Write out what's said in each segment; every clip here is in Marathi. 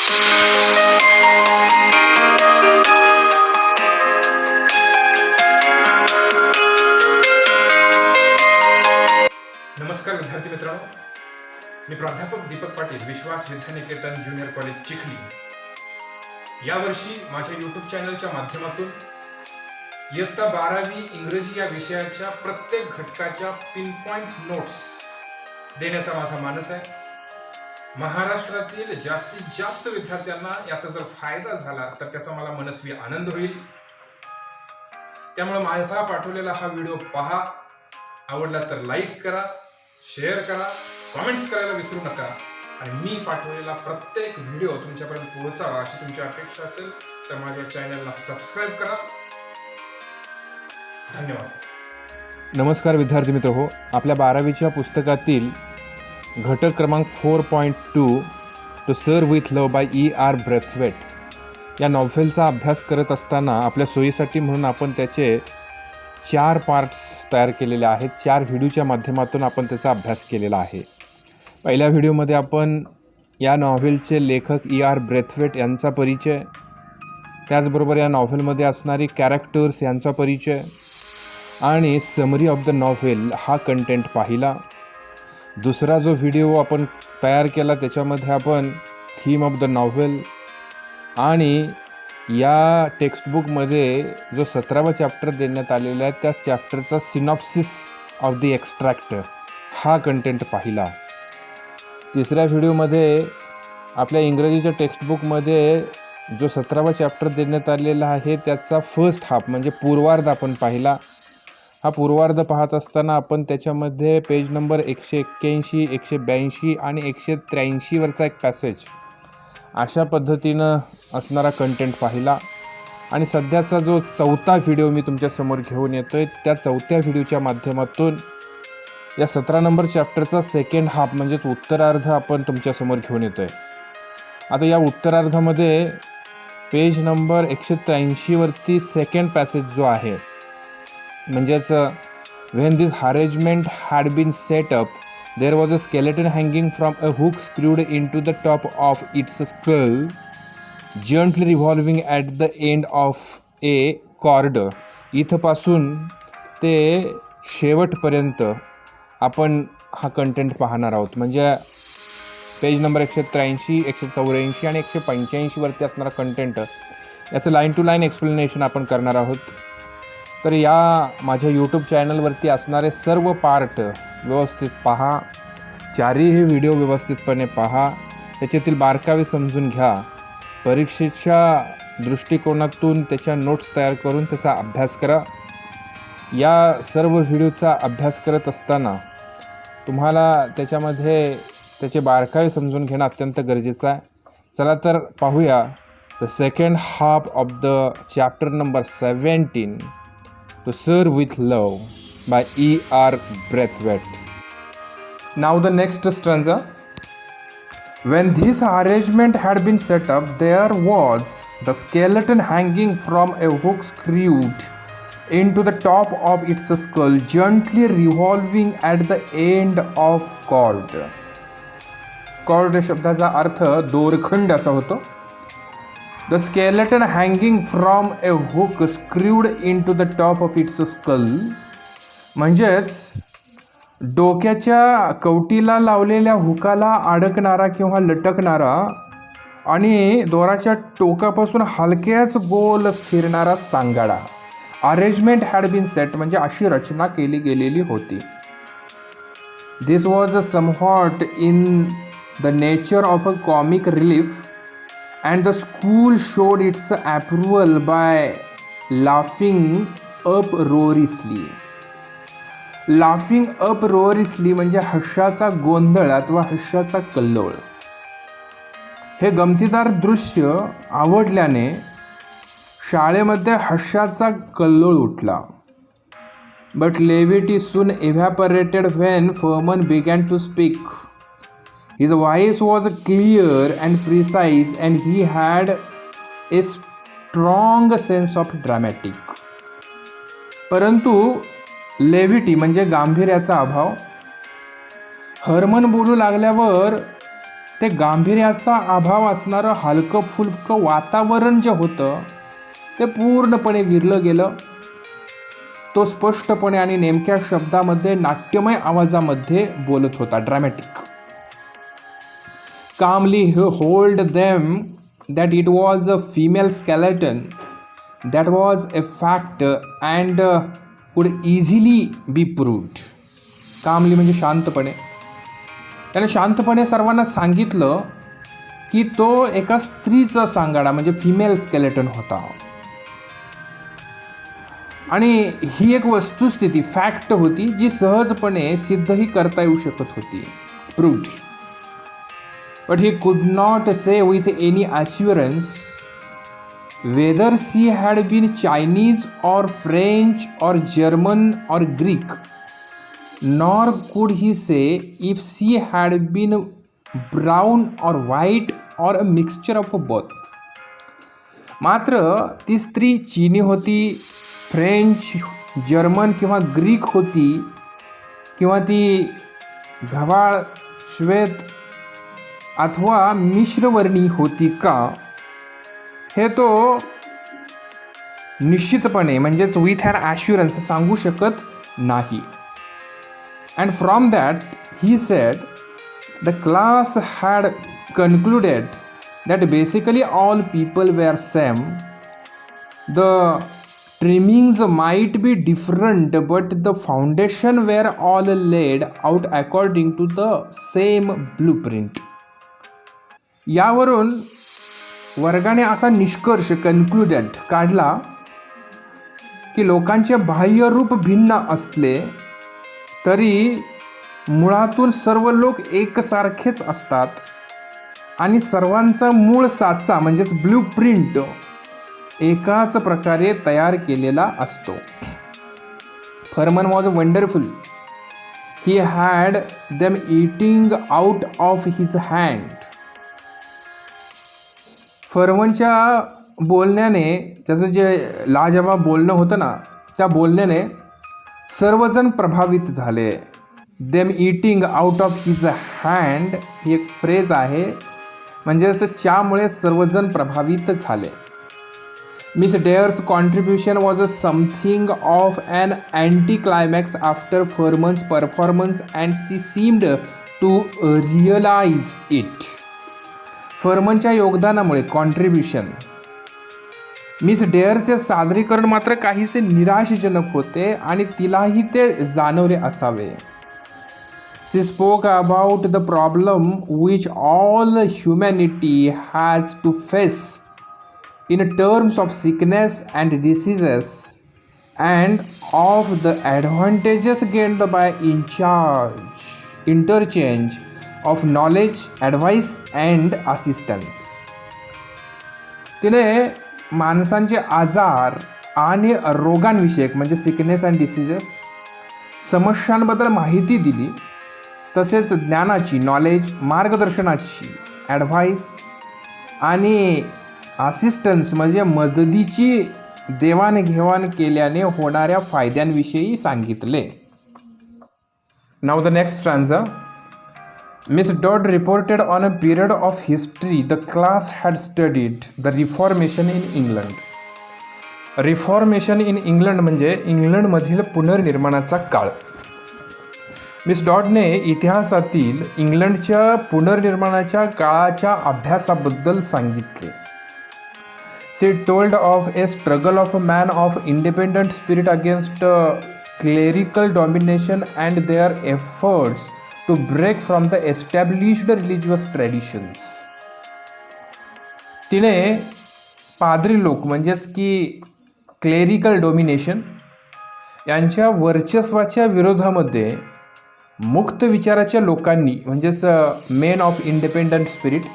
नमस्कार विद्यार्थी मित्रांनो, मी प्राध्यापक दीपक पाटील, विश्वास विद्यानिकेतन ज्युनियर कॉलेज चिखली। यावर्षी माझ्या यूट्यूब चॅनलच्या माध्यमातून इयत्ता 12वी इंग्रजी या विषयाच्या प्रत्येक घटकाच्या पिनपॉइंट नोट्स देण्याचा माझा मानस आहे। महाराष्ट्रातील जास्तीत जास्त विद्यार्थ्यांना याचा जर फायदा झाला तर त्याचा मला मनस्वी आनंद होईल। त्यामुळे माझा पाठवलेला हा व्हिडिओ पहा, आवडला तर लाईक करा, शेअर करा, कमेंट्स करायला विसरू नका आणि मी पाठवलेला प्रत्येक व्हिडिओ तुमच्यापर्यंत पोहोचावा अशी तुमची अपेक्षा असेल तर माझ्या चॅनलला सबस्क्राईब करा। धन्यवाद। नमस्कार विद्यार्थी मित्र हो, आपल्या 12वीच्या पुस्तकातील घटक क्रमांक 4.2 to sir with love by E.R. Brathwaite या नॉव्हेलचा अभ्यास करत असताना आपल्या सोयीसाठी म्हणून आपण त्याचे 4 पार्ट्स तयार केलेले आहेत। 4 व्हिडिओच्या माध्यमातून आपण त्याचा अभ्यास केलेला आहे। पहिल्या व्हिडिओमध्ये आपण या नॉव्हेलचे लेखक E.R. ब्रेथवेट यांचा परिचय, त्याचबरोबर या नॉव्हेलमध्ये असणारी कॅरेक्टर्स यांचा परिचय आणि समरी ऑफ द नॉव्हेल हा कंटेंट पाहिला। दुसरा जो व्हिडिओ आपण तयार केला त्याच्यामध्ये आपण थीम ऑफ द नॉव्हेल आणि या टेक्स्टबुकमध्ये जो 17वा चॅप्टर देण्यात आलेला आहे त्या चॅप्टरचा सिनॉप्सिस ऑफ द एक्स्ट्रॅक्ट हा कंटेंट पाहिला। तिसऱ्या व्हिडिओमध्ये आपल्या इंग्रजीच्या टेक्स्टबुकमध्ये जो 17वा चॅप्टर देण्यात आलेला आहे त्याचा फर्स्ट हाफ म्हणजे पूर्वार्ध आपण पाहिला। हा पूर्वार्ध पाहत असताना आपण त्याच्यामध्ये पेज नंबर 181, 182 आणि 183 वरचा एक पॅसेज अशा पद्धतीनं असणारा कंटेंट पाहिला। आणि सध्याचा जो 4था व्हिडिओ मी तुमच्यासमोर घेऊन येतो आहे त्या 4थ्या व्हिडिओच्या माध्यमातून या 17 नंबर चॅप्टरचा सेकंड हाफ म्हणजेच उत्तरार्ध आपण तुमच्यासमोर घेऊन येतो आहे। आता या उत्तरार्धामध्ये पेज नंबर 183 वरती सेकंड पॅसेज जो आहे म्हणजेच when this arrangement had been set up there was a skeleton hanging from a hook screwed into the top of its skull gently revolving at the end of a cord. इथपासून ते शेवटपर्यंत आपण हा कंटेंट पाहणार आहोत। म्हणजे पेज नंबर 183, 184 आणि 185 वरती असणारा कंटेंट याचं लाईन टू लाईन एक्सप्लेनेशन आपण करणार आहोत। तर या माझ्या यूट्यूब चॅनलवरती असणारे सर्व पार्ट व्यवस्थित पहा, 4ही व्हिडिओ व्यवस्थितपणे पहा, त्याच्यातील बारकावे समजून घ्या, परीक्षेच्या दृष्टिकोनातून त्याच्या नोट्स तयार करून त्याचा अभ्यास करा। या सर्व व्हिडिओचा अभ्यास करत असताना तुम्हाला त्याच्यामध्ये त्याचे बारकावे समजून घेणं अत्यंत गरजेचं आहे। चला तर पाहूया the second half of the chapter number 17 to sir with love by E.R. Braithwaite. Now the next stanza. When this arrangement had been set up, there was the skeleton hanging from a hook screwed into the top of its skull, gently revolving at the end of cord. Cord शब्दाचा अर्थ दोरखंड असा होतो। The skeleton hanging from a hook screwed into the top of its skull म्हणजेच डोक्याच्या कवटीला लावलेल्या हुकाला अडकणारा किंवा लटकणारा आणि दोराच्या टोकापासून हलक्याच गोल फिरणारा सांगाडा। अरेंजमेंट हॅड बीन सेट म्हणजे अशी रचना केली गेलेली होती। This was somewhat in the nature of a comic relief and the school showed its approval by laughing uproariously. Laughing uproariously म्हणजे हास्याचा गोंधळ अथवा हास्याचा कल्लोळ। हे गमतीदार दृश्य आवडल्याने शाळेमध्ये हास्याचा कल्लोळ उठला। But levity soon evaporated when Furman began to speak. His voice was clear and precise and he had a strong sense of dramatic. परंतु लेव्हिटी म्हणजे गांभीर्याचा अभाव। हर्मन बोलू लागल्यावर ते गांभीर्याचा अभाव असणारं हलकं फुलकं वातावरण जे होतं ते पूर्णपणे विरलं गेलं. तो स्पष्टपणे आणि नेमक्या शब्दामध्ये नाट्यमय आवाजामध्ये बोलत होता. Dramatic. Calmly he told them that it was a female skeleton. That was a fact and could easily be proved. Calmly म्हणजे शांतपणे. त्याने शांतपणे सर्वांना सांगितलं की तो एका स्त्रीचा सांगाडा म्हणजे फिमेल स्केलेटन होता आणि ही एक वस्तुस्थिती फॅक्ट होती जी सहजपणे सिद्धही करता येऊ शकत होती. Proved. But he could not say with any assurance whether she had been Chinese or French or German or Greek, nor could he say if she had been brown or white or a mixture of both. मात्र ती स्त्री चीनी होती, फ्रेंच, जर्मन किंवा ग्रीक होती किंवा ती गव्हाळ, श्वेत अथवा मिश्रवर्णी होती का हे तो निश्चितपणे म्हणजेच विथ ॲन ॲश्युरन्स सांगू शकत नाही. And from that he said the class had concluded that basically all people were same. The trimmings might be different but the foundation were all laid out according to the same blueprint. यावरून वर्गाने असा निष्कर्ष कन्क्लुडेड काढला की लोकांचे बाह्यरूप भिन्न असले तरी मुळातून सर्व लोक एकसारखेच असतात आणि सर्वांचा मूळ साचा म्हणजेच ब्लूप्रिंट एकाच प्रकारे तयार केलेला असतो. Furman was wonderful. He had them eating out of his hand. फर्मनच्या बोलण्याने त्याचं जे लाजवाब बोलणं होतं ना त्या बोलण्याने सर्वजण प्रभावित झाले. Them eating out of his hand ही एक फ्रेज आहे म्हणजेच त्यामुळे सर्वजण प्रभावित झाले. Miss Dare's contribution was something of an anti climax after Furman's performance and she seemed to realise it. फर्मनच्या योगदानामुळे कॉन्ट्रीब्युशन मिस डेअरचे सादरीकरण मात्र काहीसे निराशजनक होते आणि तिलाही ते जाणवले असावे. She spoke about the problem which all humanity has to face in terms of sickness and diseases and of the advantages gained by interchange of knowledge, advice and assistance. तिने माणसांचे आजार आणि रोगांविषयक म्हणजे सिकनेस अँड डिसीजेस समस्यांबद्दल माहिती दिली. तसेच ज्ञानाची नॉलेज मार्गदर्शनाची ॲडव्हाइस आणि असिस्टन्स म्हणजे मदतीची देवाणघेवाण केल्याने होणाऱ्या फायद्यांविषयी सांगितले. Now the next stanza. Miss Dodd reported on a period of history the class had studied the Reformation in England. Reformation in England म्हणजे इंग्लंडमधील पुनर्निर्माणाचा काळ. मिस डॉडने इतिहासातील इंग्लंडच्या पुनर्निर्माणाच्या काळाच्या अभ्यासाबद्दल सांगितले. She told of a struggle of a man of independent spirit against clerical domination and their efforts to break from the established religious traditions. तिने पादरी लोक म्हणजेच की क्लेरिकल डॉमिनेशन यांच्या वर्चस्वाच्या विरोधामध्ये मुक्त विचाराच्या लोकांनी म्हणजेच मेन ऑफ इंडिपेंडंट स्पिरिट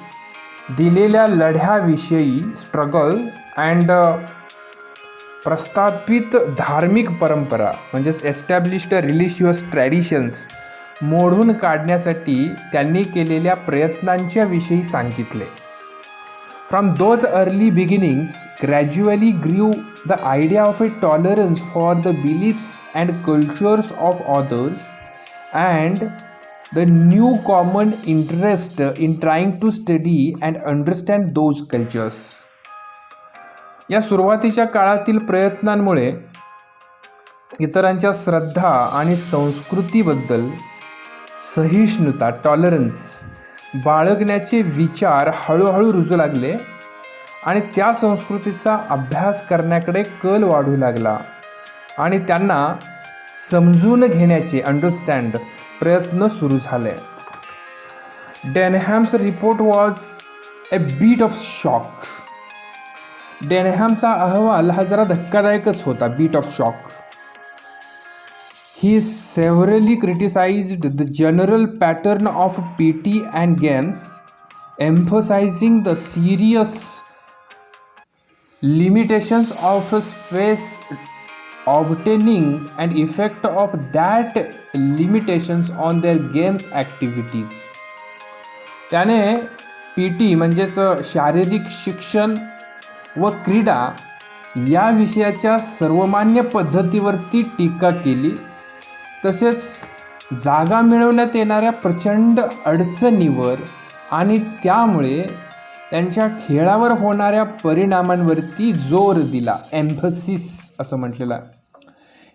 दिलेल्या लढ्याविषयी स्ट्रगल अँड प्रस्थापित धार्मिक परंपरा म्हणजेच एस्टॅब्लिश्ड रिलिजियस ट्रॅडिशन्स मोडून काढण्यासाठी त्यांनी केलेल्या प्रयत्नांच्या विषयी सांगितले. From those early beginnings gradually grew the idea of a tolerance for the beliefs and cultures of others and the new common interest in trying to study and understand those cultures. या सुरुवातीच्या काळातील प्रयत्नांमुळे इतरांच्या श्रद्धा आणि संस्कृतीबद्दल सहिष्णुता टॉलरन्स बाळगण्याचे विचार हळूहळू रुजू लागले आणि त्या संस्कृतीचा अभ्यास करण्याकडे कल वाढू लागला आणि त्यांना समजून घेण्याचे अंडरस्टँड प्रयत्न सुरू झाले. Denham's report was a bit of shock. डेनहॅमचा अहवाल हा जरा धक्कादायकच होता, bit of shock. He severely criticized the general pattern of PT and games, emphasizing the serious limitations of space obtaining and effect of that limitations on their games activities. त्याने PT म्हणजेच शारीरिक शिक्षण व क्रीडा या विषयाच्या सर्वमान्य पद्धतीवरती टीका केली. तसेच जागा मिळवण्यात येणाऱ्या प्रचंड अडचणीवर आणि त्यामुळे त्यांच्या खेळावर होणाऱ्या परिणामांवरती जोर दिला, एम्फसिस असं म्हटलेलं आहे.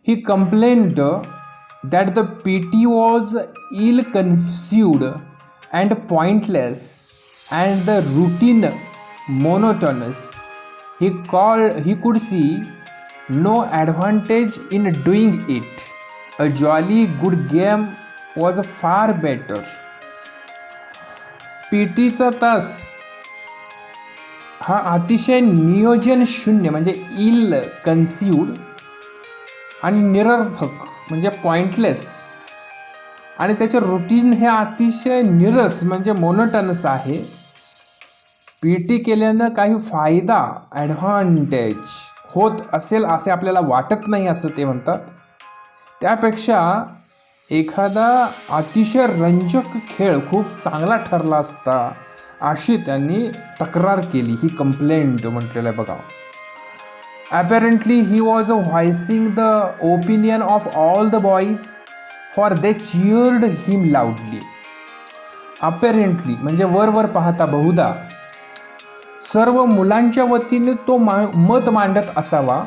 He complained that the PT was ill confused and pointless and the routine monotonous. he could see no advantage in doing it. A jolly good game was far better. PTचा तास हा अतिशय नियोजन शून्य म्हणजे इल कन्सिव्ड आणि निरर्थक म्हणजे पॉइंटलेस आणि त्याचे रुटीन हे अतिशय निरस म्हणजे मोनोटनस आहे. PT केल्यानं काही फायदा ॲडव्हान्टेज होत असेल असे आपल्याला वाटत नाही असं ते म्हणतात. त्यापेक्षा एखादा अतिशय रंजक खेळ खूप चांगला ठरला असता अशी त्यांनी तक्रार केली. ही कंप्लेंट म्हटलेलं आहे बघा. Apparently he was voicing the opinion of all the boys for they cheered him loudly. Apparently म्हणजे वरवर पाहता बहुधा सर्व मुलांच्या वतीने तो मत मांडत असावा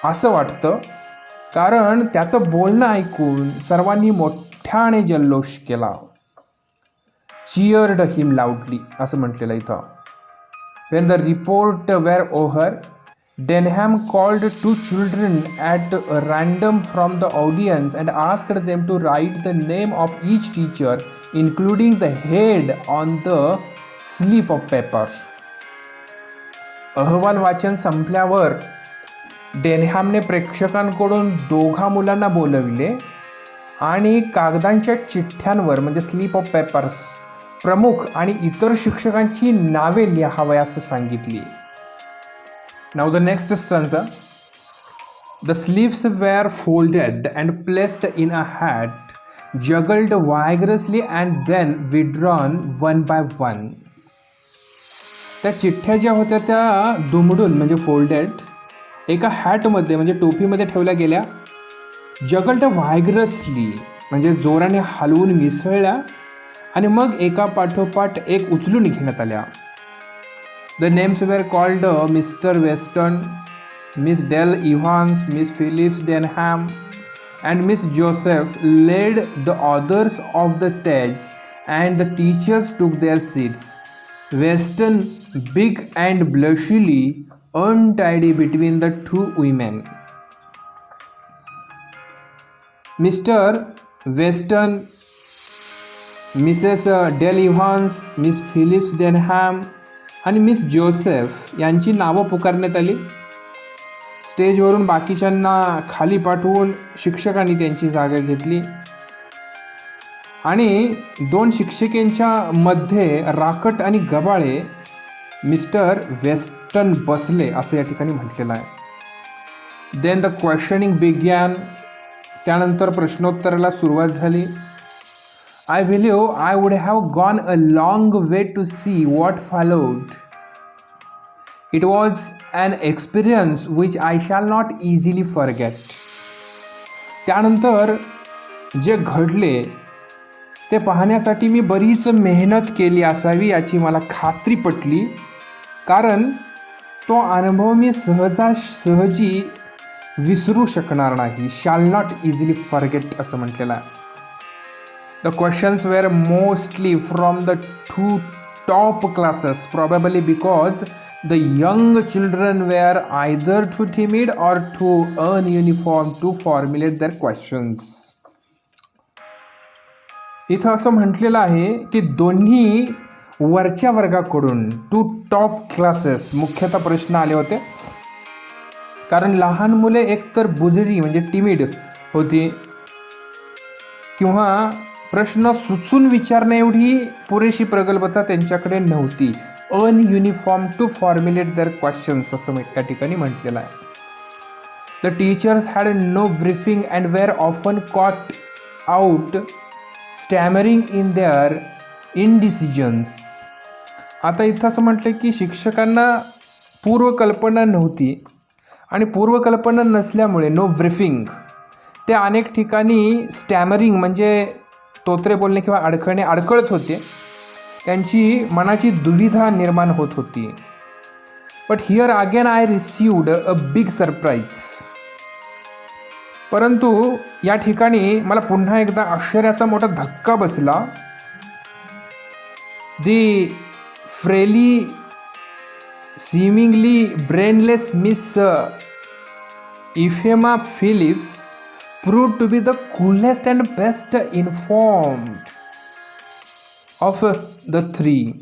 असं वाटतं, कारण त्याचं बोलणं ऐकून सर्वांनी मोठ्याने जल्लोष केला. चिअर्ड हिम लाऊडली असं म्हटलेलं इथं. When the report were over, Denham called 2 children at random from the audience and asked them to write the name of each teacher, including the head, on the slip of paper. अहवाल वाचन संपल्यावर डेनहॅमने प्रेक्षकांकडून 2 मुलांना बोलविले आणि कागदांच्या चिठ्ठ्यांवर म्हणजे स्लिप ऑफ पेपर्स प्रमुख आणि इतर शिक्षकांची नावे लिहावयास सांगितली. Now the next stanza. The slips were folded and placed in a hat, juggled vigorously and then withdrawn one by one. त्या चिठ्ठ्या ज्या होत्या त्या दुमडून म्हणजे फोल्डेड एका हॅटमध्ये म्हणजे टोपीमध्ये ठेवल्या गेल्या. जगल्ड व्हायग्रसली म्हणजे जोराने हलवून मिसळल्या आणि मग एका पाठोपाठ एक उचलून घेण्यात आल्या. The names were called Mr Weston, Miss Dale Evans, Miss Phillips Denham and Miss Joseph led the others off the stage and the teachers took their seats. Weston big and blushily untidy between the 2 women. Mr. Weston, Mrs. Del Evans, Miss Phillips Denham आणि मिस जोसेफ यांची नावं पुकारण्यात आली. स्टेजवरून बाकीच्यांना खाली पाठवून शिक्षकांनी त्यांची जागा घेतली आणि 2 शिक्षिकेंच्या मध्ये राखट आणि गबाळे मिस्टर वेस्टन बसले असं या ठिकाणी म्हटलेलं आहे. Then the questioning began. त्यानंतर प्रश्नोत्तराला सुरुवात झाली. I believe I would have gone a long way to see what followed. It was an experience which I shall not easily forget. त्यानंतर जे घडले ते पाहण्यासाठी मी बरीच मेहनत केली असावी याची मला खात्री पटली, कारण तो अनुभव मी सहजी विसरू शकणार नाही. शॅल नॉट इझिली फॉरगेट असं म्हटलेलं आहे. The questions were mostly from the 2 top classes, probably because the young children were either too timid or too ununiform to formulate their questions. इथं असं म्हटलेलं आहे की दोन्ही वरच्या वर्गाकडून 2 टॉप क्लासेस मुख्यतः प्रश्न आले होते, कारण लहान मुले एकतर बुजरी म्हणजे टिमिड होती किंवा प्रश्न सुचून विचारण्या एवढी पुरेशी प्रगल्भता त्यांच्याकडे नव्हती. अनयुनिफॉर्म टू फॉर्म्युलेट देअर क्वेश्चन्स असं या ठिकाणी म्हटलेलं आहे. The teachers had no briefing and were often caught out stammering in their indecisions. आता इथं असं म्हटलं की शिक्षकांना पूर्वकल्पना नव्हती आणि पूर्वकल्पना नसल्यामुळे नो ब्रीफिंग ते अनेक ठिकाणी स्टॅमरिंग म्हणजे तोत्रे बोलणे किंवा अडखळणे अडखळत होते, त्यांची मनाची दुविधा निर्माण होत होती. But here again I received a big surprise. परंतु या ठिकाणी मला पुन्हा एकदा आश्चर्याचा मोठा धक्का बसला. दी फ्रेली seemingly brainless Miss Euphemia Phillips proved to be the coolest and best informed of the 3.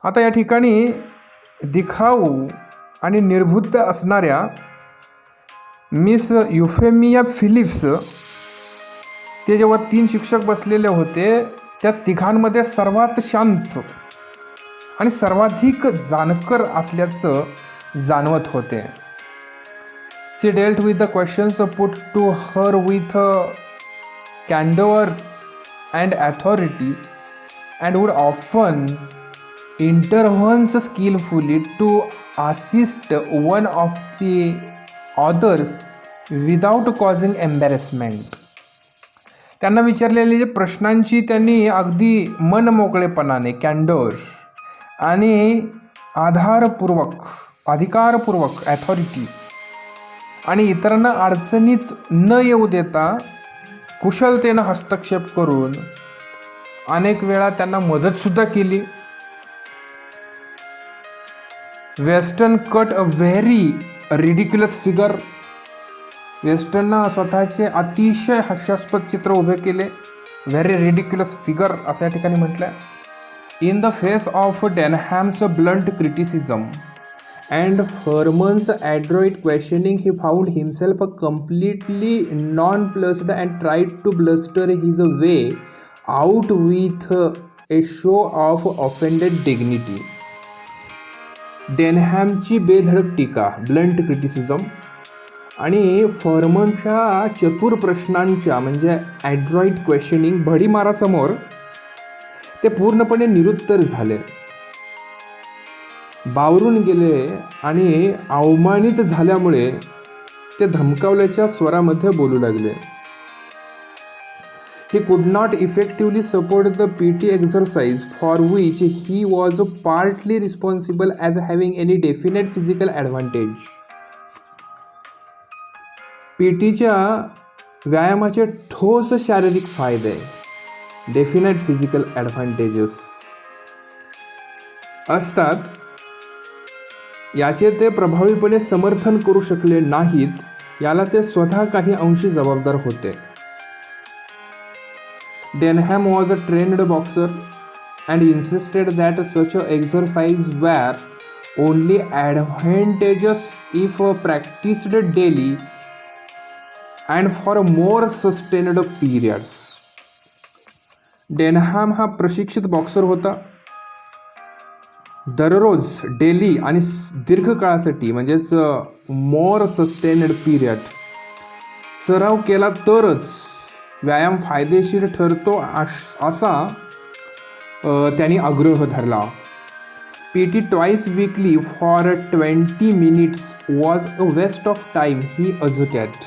आता या ठिकाणी दिखाऊ आणि निर्बुद्ध असणाऱ्या मिस युफेमिया फिलिप्स, ते जेव्हा 3 शिक्षक बसलेले होते त्या तिघांमध्ये सर्वात शांत आणि सर्वाधिक जाणकर असल्याचं जाणवत होते. She dealt with the questions put to her with candour and authority and would often intervene skilfully to assist one of the others without causing embarrassment. त्यांना विचारलेले जे प्रश्नांची त्यांनी अगदी मनमोकळेपणाने, कॅन्डोर आणि अधिकारपूर्वक ॲथॉरिटी आणि इतरांना अडचणीत न येऊ देता कुशलतेनं हस्तक्षेप करून अनेक वेळा त्यांना मदतसुद्धा केली. Weston cut a very ridiculous figure. वेस्टर्ननं स्वतःचे अतिशय हास्यास्पद चित्र उभे केले. व्हेरी रिडिक्युलस फिगर असं या ठिकाणी म्हटलं आहे. In the face of Denham's blunt criticism and Furman's adroit questioning, he found himself completely nonplussed and tried to bluster his way out with a show of offended dignity. डेनहॅमची बेधडक टीका, ब्लंट क्रिटिसिझम, आणि फर्मनच्या चतुर प्रश्नांच्या म्हणजे ॲड्रॉइट क्वेश्चनिंग भडीमारासमोर ते पूर्णपणे निरुत्तर झाले, बावरून गेले आणि अवमानित झाल्यामुळे ते धमकावल्याच्या स्वरामध्ये बोलू लागले. He could not effectively support the PT exercise for which he was partly responsible as having any definite physical advantage. PTच्या व्यायामाचे ठोस शारीरिक फायदे, डेफिनेट फिजिकल ॲडव्हान्टेजेस असतात, याचे ते प्रभावीपणे समर्थन करू शकले नाहीत, याला ते स्वतः काही अंशी जबाबदार होते. Denham was a trained boxer and insisted that such a exercise were only advantageous if practised daily and for more sustained periods. Denham हा प्रशिक्षित बॉक्सर होता. दररोज, डेली आणि दीर्घकाळासाठी म्हणजेच मोर सस्टेन्ड पीरियड सराव केला तरच व्यायाम फायदेशीर ठरतो असा त्यांनी आग्रह धरला. PT twice weekly for 20 minutes was a waste of time, he asserted.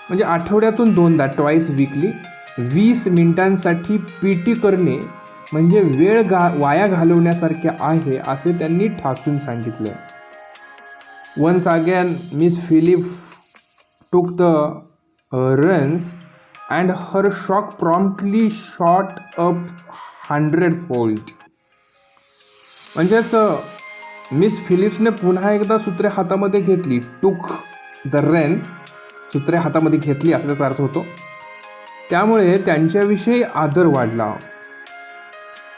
म्हणजे आठवड्यातून 2दा ट्वाईस वीकली 20 मिनिटांसाठी पी.टी. करणे म्हणजे वेळ वाया घालवण्यासारखे आहे असे त्यांनी ठासून सांगितले. Once again Miss Philip took the runs and her shock promptly shot up 100-fold. म्हणजेच मिस फिलिप्सने पुन्हा एकदा सूत्रे हातामध्ये घेतली. टूक द रन, सूत्रे हातामध्ये घेतली असा त्याचा अर्थ होतो. त्यामुळे त्यांच्याविषयी आदर वाढला.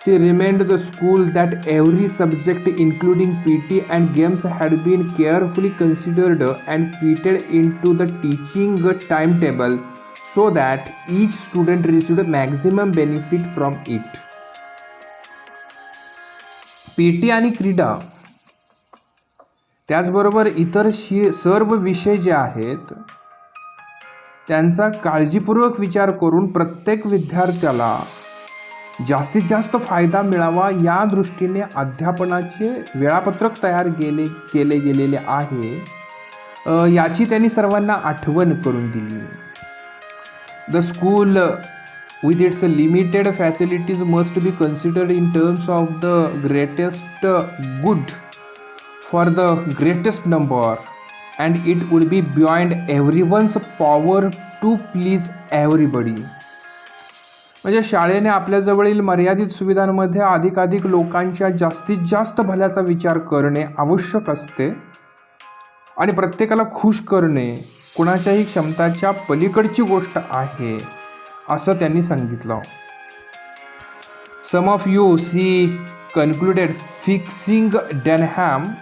She remained the school that every subject including PT and games had been carefully considered and fitted into the teaching timetable so that each student received maximum benefit from it. PT आणि क्रीडा त्याचबरोबर इतर सर्व विषय जे आहेत त्यांचा काळजीपूर्वक विचार करून प्रत्येक विद्यार्थ्याला जास्तीत जास्त फायदा मिळावा या दृष्टीने अध्यापनाचे वेळापत्रक तयार केले गेलेले आहे, याची त्यांनी सर्वांना आठवण करून दिली. The school with its limited facilities must be considered in terms of the greatest good for the greatest number, and it would be beyond everyone's power to please everybody. म्हणजे शाळेने आपल्याजवळील मर्यादित सुविधांमध्ये अधिकाधिक लोकांच्या जास्तीत जास्त भल्याचा विचार करणे आवश्यक असते आणि प्रत्येकाला खुश करणे कुणाच्याही क्षमताच्या पलीकडची गोष्ट आहे असं त्यांनी सांगितलं. Some of you she concluded fixing Denham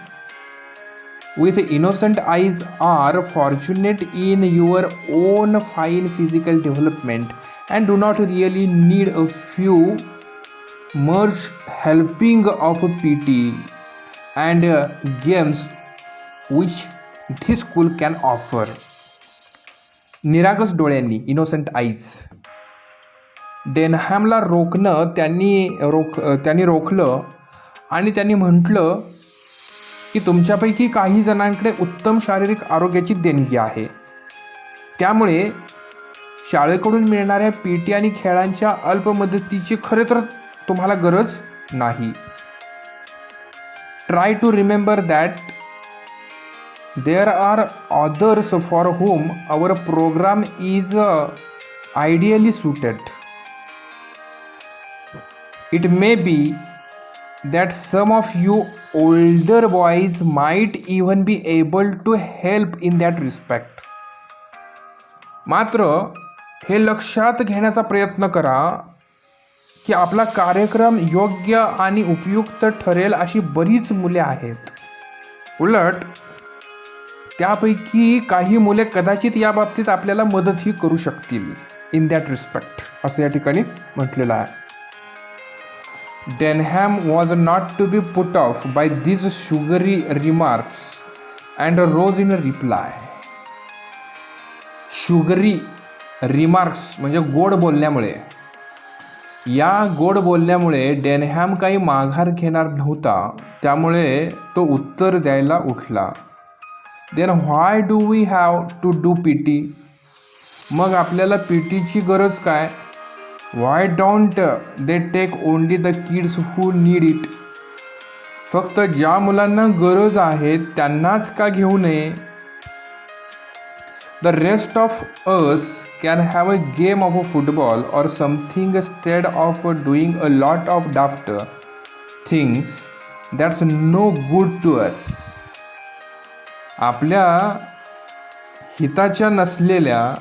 with innocent eyes are fortunate in your own fine physical development and do not really need a few much helping of PT and games which this school can offer. निरागस डोळ्यांनी, इनोसंट आईज. डेनहॅमला रोखणं त्यांनी रोखलं आणि त्यांनी म्हटलं की तुमच्यापैकी काही जणांकडे उत्तम शारीरिक आरोग्याची देणगी आहे, त्यामुळे शाळेकडून मिळणाऱ्या PT आणि खेळांच्या अल्प मुदतीची खरे तर तुम्हाला गरज नाही. Try to remember that there are others for whom our program is ideally suited. It may be that some of you older boys might even be able to help in that respect. मात्र हे लक्षात घेण्याचा प्रयत्न करा की आपला कार्यक्रम योग्य आणि उपयुक्त ठरेल अशी बरीच मुले आहेत. उलट त्यापैकी काही मुले कदाचित या बाबतीत आपल्याला मदतही करू शकतील इन दॅट रिस्पेक्ट असं या ठिकाणी म्हटलेलं आहे. Denham was not to be put off by these sugary remarks and rose in reply. Sugary remarks म्हणजे गोड बोलण्यामुळे, या गोड बोलण्यामुळे डेनहॅम काही माघार घेणार नव्हता, त्यामुळे तो उत्तर द्यायला उठला. Then why do we have to do PT? मग आपल्याला PTची गरज काय? Why don't they take only the kids who need it? फक्त ज्या मुलांना गरज आहे त्यांनाच का घेऊ नये? The rest of us can have a game of football or something instead of doing a lot of daft things that's no good to us. आपल्या हिताच्या नसलेल्या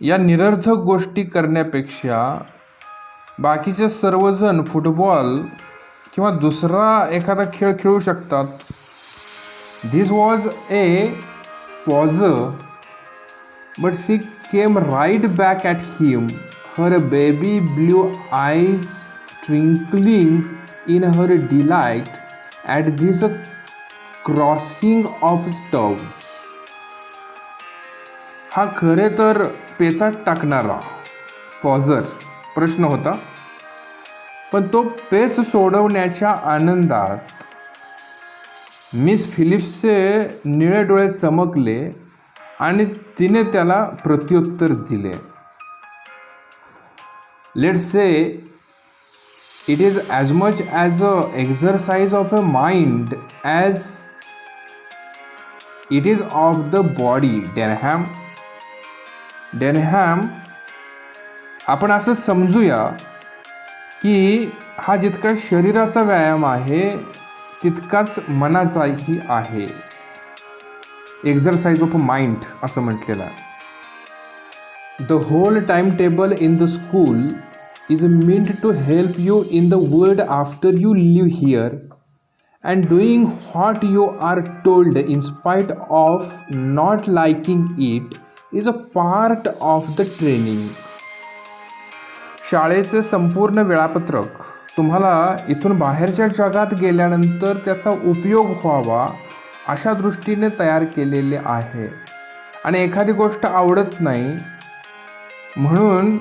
या निरर्थक गोष्टी करण्यापेक्षा बाकीचे सर्वजण फुटबॉल किंवा दुसरा एखादा खेळ खेळू शकतात. This was a pause but she came right back at him, her baby blue eyes twinkling in her delight at this crossing of staves. हा खरे तर पेचात टाकणारा पॉझर प्रश्न होता, पण तो पेच सोडवण्याच्या आनंदात मिस फिलिप्सचे निळे डोळे चमकले आणि तिने त्याला प्रत्युत्तर दिले. Let's say it is as much as a exercise of a mind as it is of the body. Denham, आपण असं समजूया की हा जितका शरीराचा व्यायाम आहे तितकाच मनाचाही आहे. एक्झरसाइज ऑफ माइंड असं म्हटलेलं आहे. The whole time table in the school is meant to help you in the world after you leave here, and doing what you are told in spite of not liking it is a part of the training. शाळेचे संपूर्ण वेळापत्रक तुम्हाला इथून बाहेरच्या जगात गेल्यानंतर त्याचा उपयोग व्हावा अशा दृष्टीने तयार केलेले आहे. आणि एखादी गोष्ट आवडत नाही म्हणून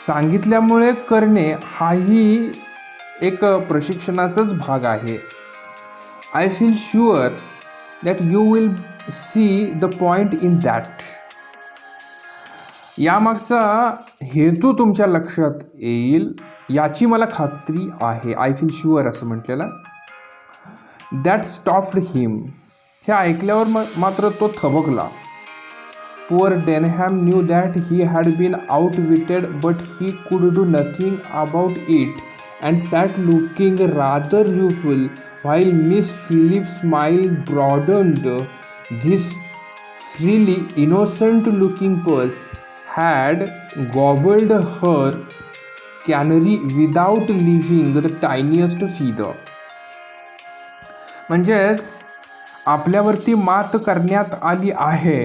सांगितल्यामुळे करणे हाही एक प्रशिक्षणाचाच भाग आहे. I feel sure that you will see the point in that. यामागचा हेतू तुमच्या लक्षात येईल याची मला खात्री आहे. आय फील शुअर असं म्हटलेलं. दॅट स्टॉप्ड हिम. हे ऐकल्यावर मात्र तो थबकला. Poor Denham knew that he had been outwitted, but he could do nothing about it and sat looking rather rueful while Miss Phillips' smile broadened. This freely innocent-looking puss had gobbled her canary without leaving the tiniest feather. म्हणजेच आपल्यावरती मात करण्यात आली आहे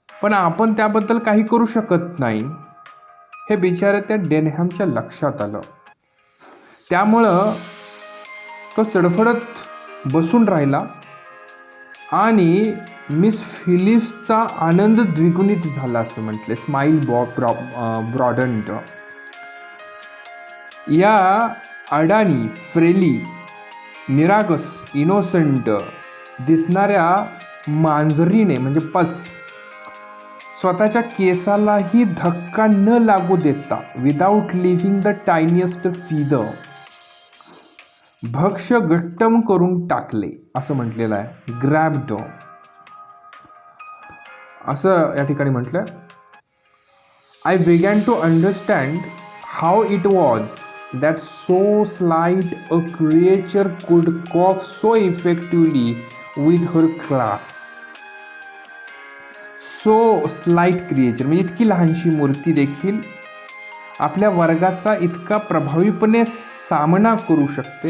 पण आपण त्याबद्दल काही करू शकत नाही हे बिचारे त्या डेनहॅमच्या लक्षात आलं. त्यामुळं तो चडफडत बसून राहिला आणि मिस फिलिप्सचा आनंद द्विगुणित झाला असं म्हटले. स्माईल ब्रॉडन्ड. या अडाणी, फ्रेली, निरागस, इनोसंट दिसणाऱ्या मांजरीने म्हणजे पस स्वतःच्या केसालाही धक्का न लागू देता विदाउट लिव्हिंग द टायनियस्ट फीदर भक्ष्य गट्टम करून टाकले असं म्हटलेलं आहे. ग्रॅब्ड असं या ठिकाणी म्हटलं. I began to understand how it was that so slight a creature could cope so effectively with her class. So slight creature म्हणजे इतकी लहानशी मूर्ती देखील आपल्या वर्गाचा इतका प्रभावीपणे सामना करू शकते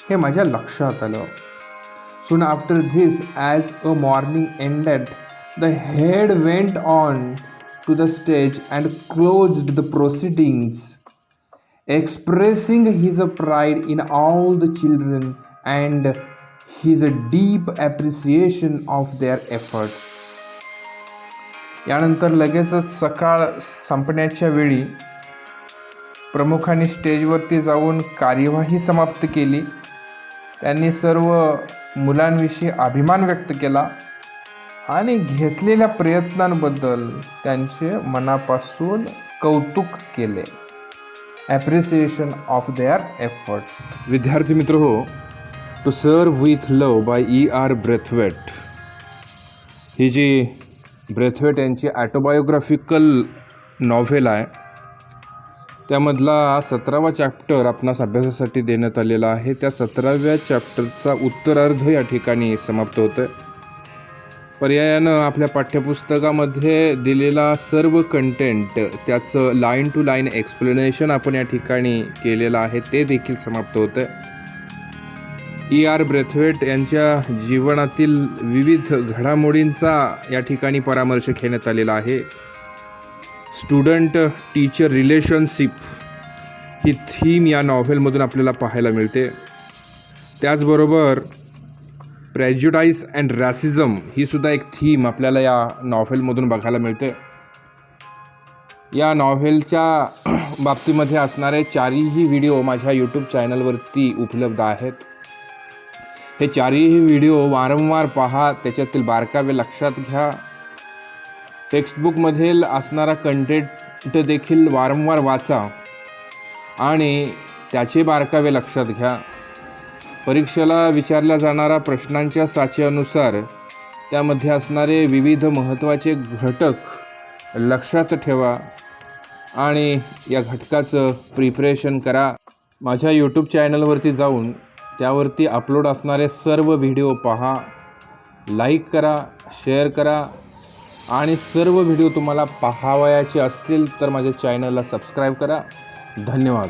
हे माझ्या लक्षात आलं. Soon after this, as a morning ended, the head went on to the stage and closed the proceedings, expressing his pride in all the children and his deep appreciation of their efforts. यानंतर लगेचच सकाळ संपण्याच्या वेळी प्रमुखांनी स्टेजवरती जाऊन कार्यवाही समाप्त केली. त्यांनी सर्व मुलांविषयी अभिमान व्यक्त केला आणि घेतलेल्या प्रयत्नांबद्दल त्यांचे मनापासून कौतुक केले. Appreciation of their efforts. विद्यार्थी मित्र हो, to sir with love by E.R. Braithwaite ही जी ब्रेथवेट यांची ॲटोबायोग्राफिकल नॉव्हेल आहे त्यामधला 17वा चॅप्टर आपणास अभ्यासासाठी देण्यात आलेला आहे. त्या 17व्या चॅप्टरचा उत्तरार्ध या ठिकाणी समाप्त होतं. पर्यायानं आपल्या पाठ्यपुस्तकामध्ये दिलेला सर्व कंटेंट त्याचं लाईन टू लाईन एक्सप्लेनेशन आपण या ठिकाणी केलेलं आहे ते देखील समाप्त होतं. E.R. ब्रेथवेट यांच्या जीवनातील विविध घडामोडींचा या ठिकाणी परामर्श घेण्यात आलेला आहे. स्टुडंट टीचर रिलेशनशिप ही थीम या नॉव्हेलमधून आपल्याला पाहायला मिळते. त्याचबरोबर प्रेज्युडाईस अँड रॅसिझम ही सुद्धा एक थीम आपल्याला या नॉव्हेलमधून बघायला मिळते. या नॉव्हेलच्या बाबतीमध्ये असणारे चारही व्हिडिओ माझ्या यूट्यूब चॅनलवरती उपलब्ध आहेत. हे चारही व्हिडिओ वारंवार पहा, त्याच्यातील बारकावे लक्षात घ्या. टेक्स्टबुकमधील असणारा कंटेंट देखील वारंवार वाचा आणि त्याचे बारकावे लक्षात घ्या. परीक्षेला विचारल्या जाणाऱ्या प्रश्नांच्या साच्यानुसार त्यामध्ये असणारे विविध महत्त्वाचे घटक लक्षात ठेवा आणि या घटकाचं प्रिपरेशन करा. माझ्या यूट्यूब चॅनलवरती जाऊन त्यावरती अपलोड असणारे सर्व व्हिडिओ पहा, लाईक करा, शेअर करा आणि सर्व व्हिडिओ तुम्हाला पाहावयाचे असतील तर माझ्या चॅनलला सबस्क्राईब करा. धन्यवाद.